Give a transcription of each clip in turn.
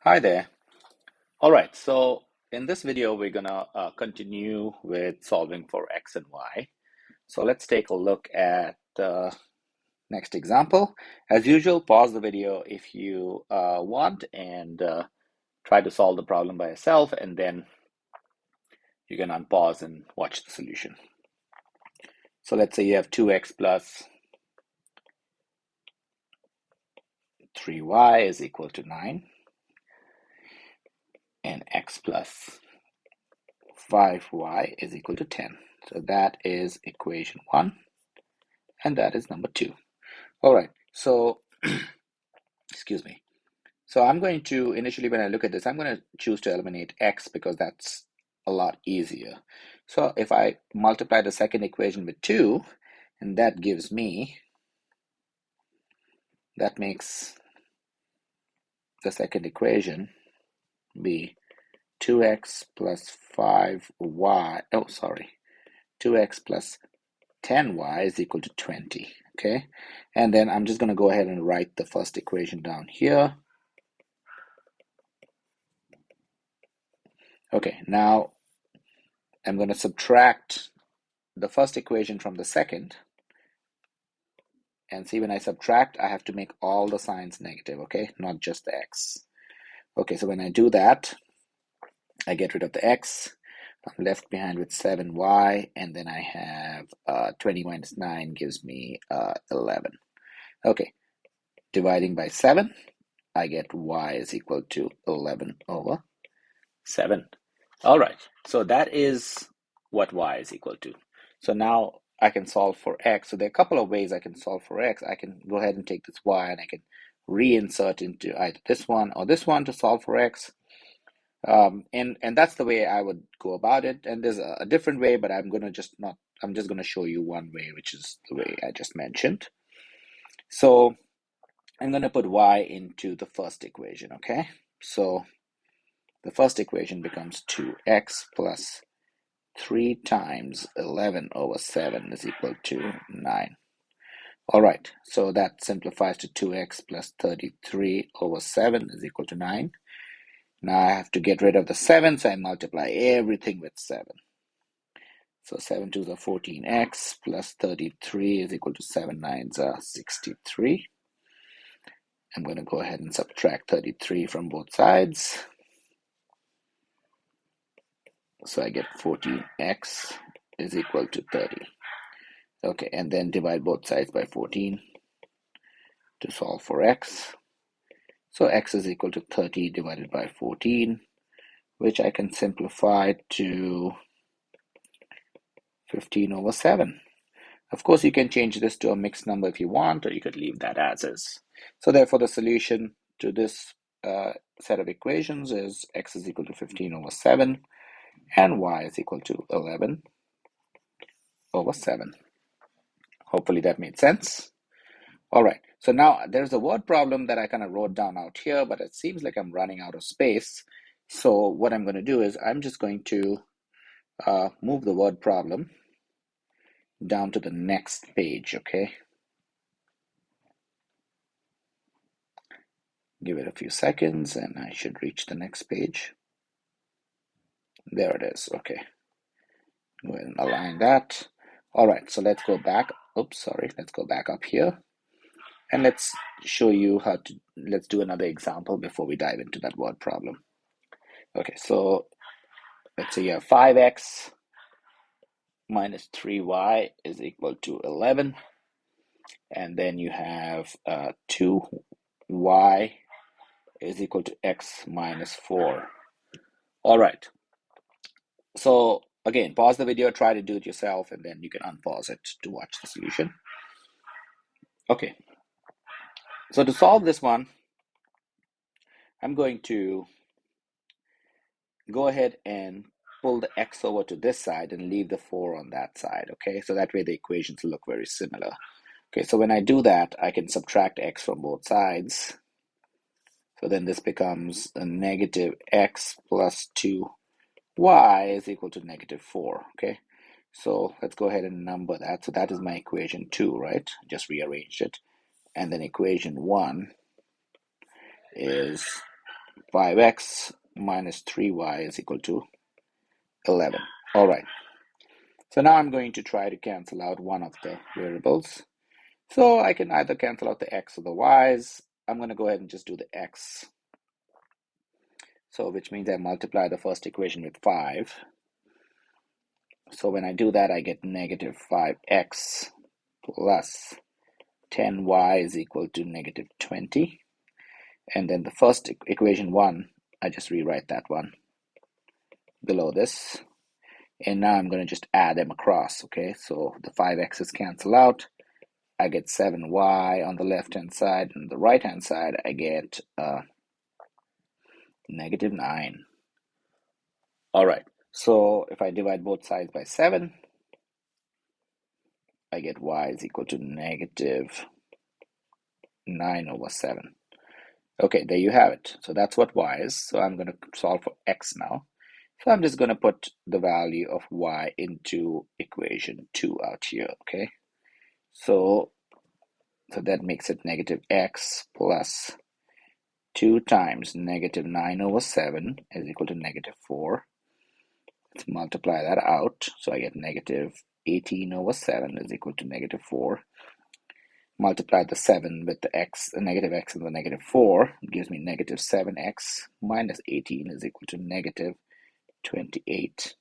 Hi there. All right, so in this video, we're gonna continue with solving for x and y. So let's take a look at the next example. As usual, pause the video if you want and try to solve the problem by yourself, and then you can unpause and watch the solution. So let's say you have 2x plus 3y is equal to 9, and x plus 5y is equal to 10. So that is equation 1, and that is number 2. All right, so excuse me. So I'm going to, initially when I look at this, I'm going to choose to eliminate x because that's a lot easier. So if I multiply the second equation with 2, and that gives me, that makes the second equation be 2x plus 5y, 2x plus 10y is equal to 20, okay? And then I'm just going to go ahead and write the first equation down here. Okay, now I'm going to subtract the first equation from the second, and see, when I subtract, I have to make all the signs negative, okay, not just the x. Okay, so when I do that, I get rid of the x. I'm left behind with 7y, and then I have 20 minus 9 gives me 11. Okay, dividing by 7, I get y is equal to 11 over 7. All right, so that is what y is equal to. So now I can solve for x. So there are a couple of ways I can solve for x. I can go ahead and take this y and I can reinsert into either this one or this one to solve for x. And that's the way I would go about it. And there's a different way, but I'm just going to show you one way, which is the way I just mentioned. So I'm going to put y into the first equation, okay? So the first equation becomes 2x plus 3 times 11 over 7 is equal to 9. All right, so that simplifies to 2x plus 33 over 7 is equal to 9. Now I have to get rid of the 7, so I multiply everything with 7. So 7 2s are 14x plus 33 is equal to 7 9s are 63. I'm going to go ahead and subtract 33 from both sides. So I get 14x is equal to 30. Okay, and then divide both sides by 14 to solve for x. So x is equal to 30 divided by 14, which I can simplify to 15 over 7. Of course, you can change this to a mixed number if you want, or you could leave that as is. So therefore, the solution to this set of equations is x is equal to 15 over 7, and y is equal to 11 over 7. Hopefully that made sense. All right, so now there's a word problem that I kind of wrote down out here, but it seems like I'm running out of space. So what I'm going to do is I'm just going to move the word problem down to the next page, okay? Give it a few seconds and I should reach the next page. There it is, okay. Go ahead and align that. All right, so let's go back. Oops, sorry, let's go back up here. And let's show you how to, let's do another example before we dive into that word problem. Okay, so let's say you have 5x minus 3y is equal to 11. And then you have 2y is equal to x minus 4. All right. So again, pause the video, try to do it yourself, and then you can unpause it to watch the solution. Okay. So to solve this one, I'm going to go ahead and pull the x over to this side and leave the 4 on that side, okay? So that way the equations look very similar. Okay, so when I do that, I can subtract x from both sides. So then this becomes a negative x plus 2y is equal to negative 4, okay? So let's go ahead and number that. So that is my equation 2, right? Just rearranged it. And then equation 1 is 5x minus 3y is equal to 11. All right. So now I'm going to try to cancel out one of the variables. So I can either cancel out the x or the y's. I'm going to go ahead and just do the x. So which means I multiply the first equation with 5. So when I do that, I get negative 5x plus 10y is equal to negative 20. And then the first equation 1, I just rewrite that one below this. And now I'm going to just add them across, okay? So the 5x's cancel out. I get 7y on the left-hand side, and the right-hand side, I get negative 9. All right, so if I divide both sides by 7, I get y is equal to negative 9 over 7. Okay, there you have it. So that's what y is. So I'm going to solve for x now. So I'm just going to put the value of y into equation 2 out here, okay? So that makes it negative x plus 2 times negative 9 over 7 is equal to negative 4. Let's multiply that out. So I get negative 18 over 7 is equal to negative 4. Multiply the 7 with the x, the negative x and the negative 4. It gives me negative 7x minus 18 is equal to negative 28.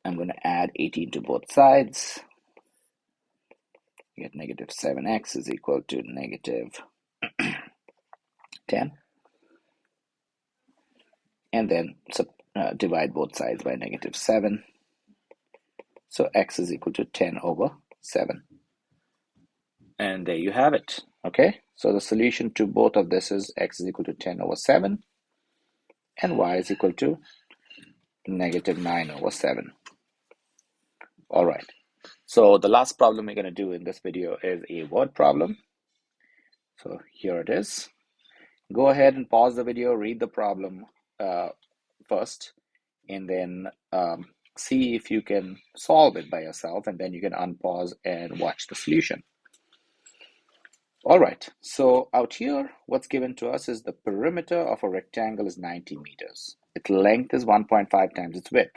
I'm going to add 18 to both sides. Get negative 7x is equal to negative 10. And then divide both sides by negative 7. So x is equal to 10 over 7. And there you have it. Okay, so the solution to both of this is x is equal to 10 over 7 and y is equal to negative 9 over 7. All right, so the last problem we're going to do in this video is a word problem. So here it is. Go ahead and pause the video, read the problem first, and then see if you can solve it by yourself, and then you can unpause and watch the solution. All right, so out here, what's given to us is the perimeter of a rectangle is 90 meters. Its length is 1.5 times its width.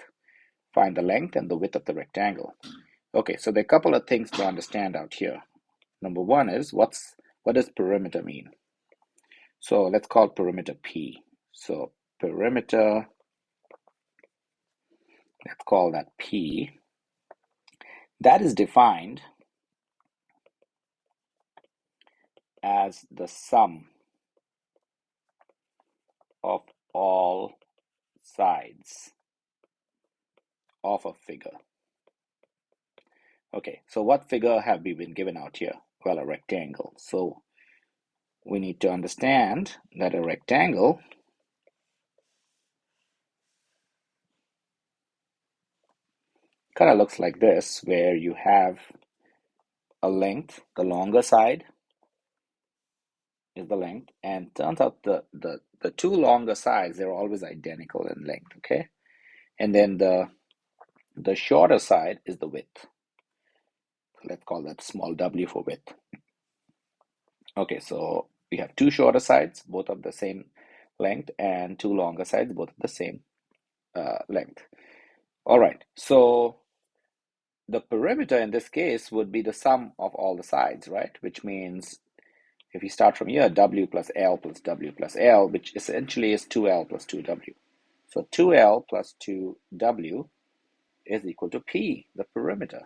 Find the length and the width of the rectangle. Okay, so there are a couple of things to understand out here. Number one is, what does perimeter mean? So let's call perimeter P. So perimeter, let's call that P. That is defined as the sum of all sides of a figure. Okay, so what figure have we been given out here? Well, a rectangle. So we need to understand that a rectangle kind of looks like this, where you have a length, the longer side is the length, and turns out the two longer sides, they're always identical in length, okay? And then the shorter side is the width. Let's call that small w for width. Okay, so we have two shorter sides, both of the same length, and two longer sides, both of the same length. All right, so the perimeter in this case would be the sum of all the sides, right? Which means if you start from here, w plus l plus w plus l, which essentially is 2l plus 2w. So 2l plus 2w is equal to p, the perimeter.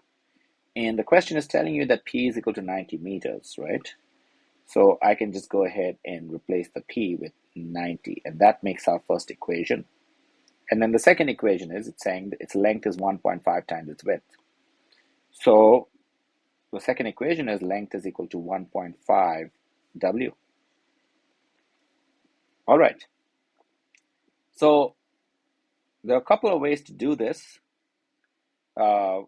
And the question is telling you that p is equal to 90 meters, right? So I can just go ahead and replace the p with 90, and that makes our first equation. And then the second equation is, it's saying that its length is 1.5 times its width. So the second equation is length is equal to 1.5 w. All right. So there are a couple of ways to do this.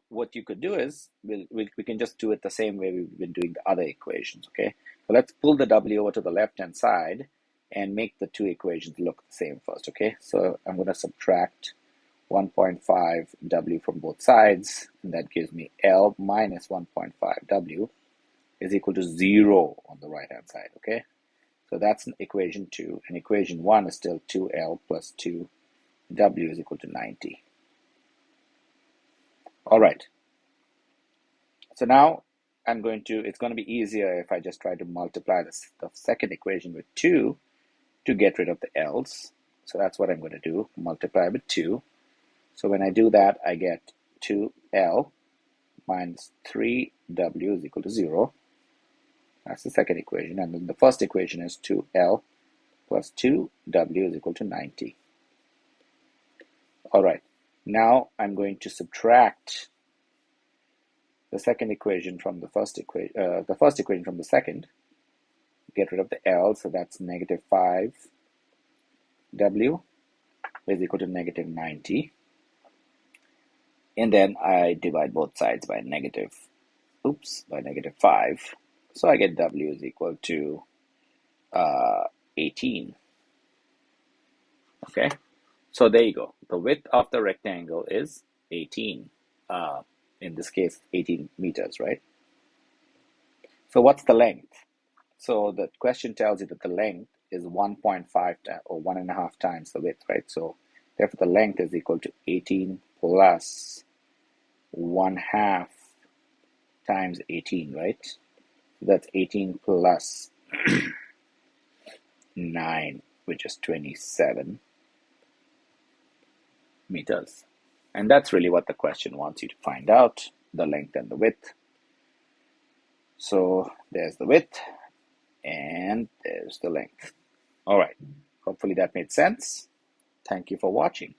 What you could do is, we can just do it the same way we've been doing the other equations, okay? So let's pull the w over to the left-hand side and make the two equations look the same first, okay? So I'm going to subtract 1.5 w from both sides, and that gives me L minus 1.5 w is equal to 0 on the right-hand side, okay? So that's equation 2. And equation 1 is still 2L plus 2W is equal to 90. All right. So now it's going to be easier if I just try to multiply the second equation with 2 to get rid of the L's. So that's what I'm going to do, multiply with 2. So when I do that, I get 2L minus 3W is equal to 0. That's the second equation. And then the first equation is 2L plus 2W is equal to 90. All right. Now I'm going to subtract the second equation from the first equation, from the second. Get rid of the L, so that's negative 5W is equal to negative 90. And then I divide both sides by negative 5. So I get W is equal to 18. Okay, so there you go. The width of the rectangle is 18. In this case, 18 meters, right? So what's the length? So the question tells you that the length is 1.5 or 1.5 times the width, right? So therefore the length is equal to 18 plus 1/2 times 18, right? That's 18 plus 9, which is 27 meters. And that's really what the question wants you to find out, the length and the width. So there's the width and there's the length. All right, hopefully that made sense. Thank you for watching.